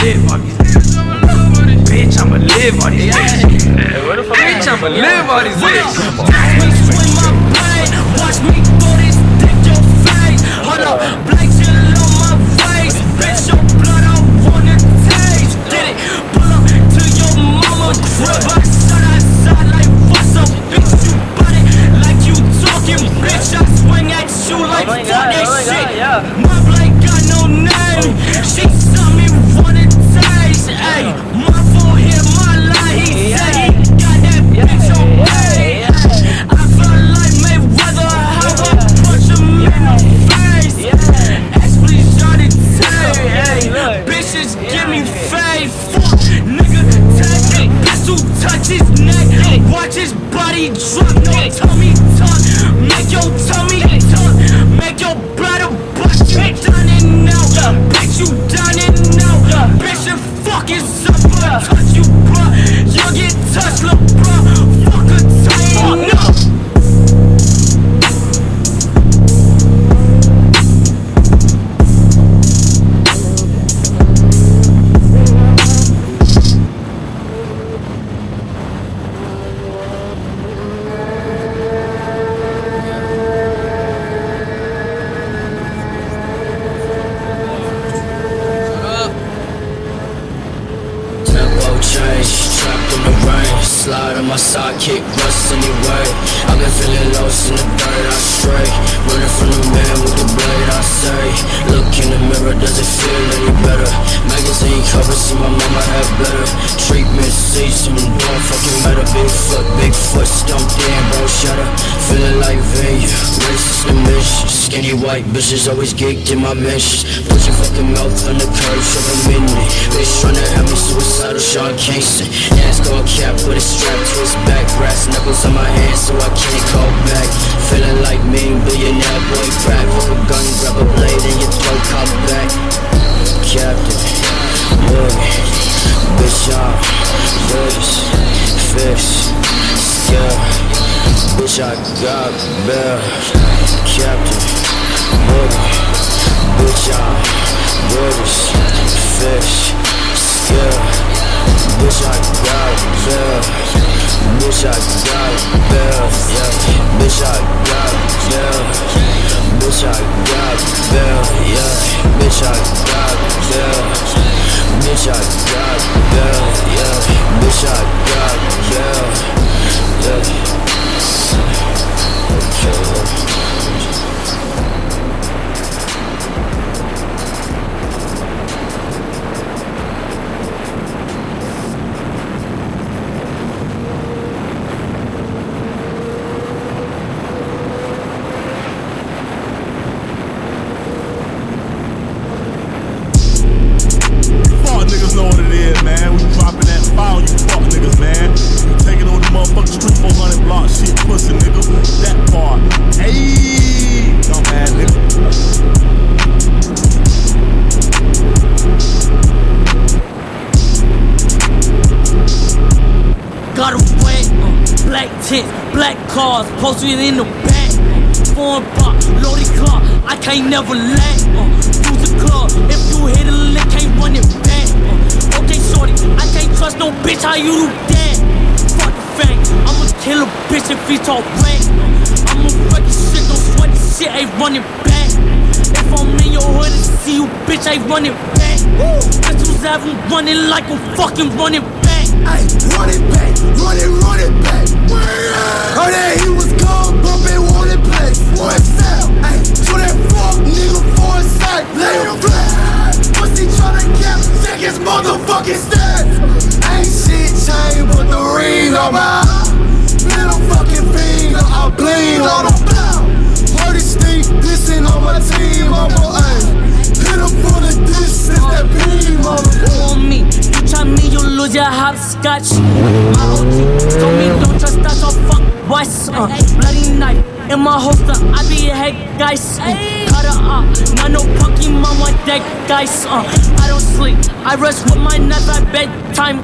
live on these niggas. Bitch, I'ma live on these niggas. Bitch, I'ma live on these niggas. Watch me swing my blade, watch me throw this dick your face. Hold up, black shit on my face. Bitch, your blood I wanna taste. Get it, pull up to your mama crib. I shot outside like what's up, bitch? You bought it like you talking, bitch. I swing at you like fuck that shit. My blade got no name. She saw me wanna taste. Ayy, my fool hit my line. He said he got that bitch on way. I felt like Mayweather, how I punch him in the face. Actually shot it too. Bitches give me fade. Fuck, nigga, take it. Pistol touch his neck. Watch his body drop. No tummy tuck. Make your tummy tuck. Make your bladder bust. You done it now. Bitch, you done it now. Bitch, your fuck is up. Touch you, bruh. You'll get touched, lil' bruh. Fuck a time. No. Slide on my sidekick, rust anyway. I've been feeling lost in the dirt, I stray. Running from the man with the blade, I say. Look in the mirror, does it feel any better? Magazine cover, see my mama have better. Treatment, see some don't fucking matter. Bigfoot, stumped in, bro, shut up. Feeling like venue, racist and vicious. Skinny white bitches always geeked in my missions. Put your fucking mouth on the curb, shove a minute. Bitch tryna have me suicidal, Sean Kingston. NASCAR cap with a strap to his back. Brass knuckles on my hands so I can't call back. Feeling like mean billionaire boy crack. With a gun, grab a blade and your throat cop back. Captain, look, bitch I'm gorgeous, fish, yeah. Bitch I got bail. Captain, look, bitch I'm gorgeous, fish, yeah. Bitch, I got bail. Bitch, I got bail. Yeah. Bitch, I got bail. Bitch, I got bail. Yeah. Bitch, I got bail. Bitch, I got bail. Yeah. Bitch, I got bail. Yeah. Okay. Niggas know what it is, man. We dropping that foul, you fuck niggas, man. We taking on the motherfucking street 400 block shit, pussy nigga. That part. Ayy, dumb ass nigga. Got a wet, black tits, black cars, posted in the back. Foreign bar, loaded car, I can't never lack. Use the club, if you hit a lick, can't run it back. Okay, shorty, I can't trust no bitch, how you do that? Fuck the fact, I'ma kill a bitch if he talk whack. I'ma wreck his shit, don't sweat this shit, ain't running back. If I'm in your hood and see you, bitch, ain't running back. Pistols have him running like a fucking running back. Ay, run it back, run it back. Heard that he was gone, bumpin', wanted play. One cell, ay, to that fuck nigga for a side, lay him flat. Pussy tryna cap, check his motherfucking stats. Ain't shit changed but the ring on my little fucking finger, I bleed on the blow. Heard it stink, dissing on my team, I'm ay. Hit him for the distance, that beam on the on me, you try me, you lose your hopscotch. My OG told me don't trust us or fuck what's bloody knife in my holster, I be a head guys. Cut her up, not no Pokemon with that guys. I don't sleep, I rest with my nuts at bedtime.